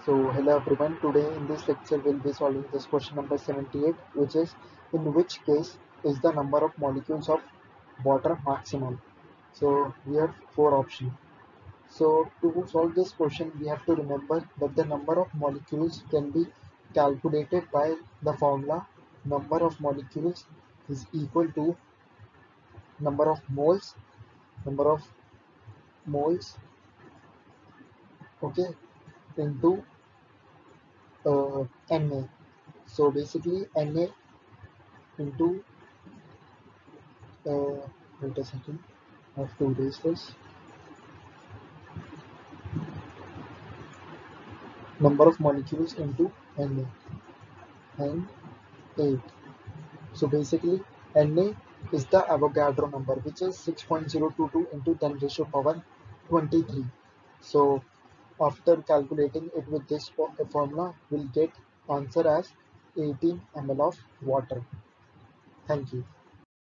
So hello everyone, today in this lecture we'll be solving this question number 78, which is in which case is the number of molecules of water maximum. So we have four options. So to solve this question we have to remember that the number of molecules can be calculated by the formula number of molecules is equal to number of moles okay, into Na. So basically Na into wait a second, I have to erase this. Number of molecules into Na and 8. So basically Na is the Avogadro number, which is 6.022 into 10 ratio power 23. So after calculating it with this formula, we'll get answer as 18 ml of water. Thank you.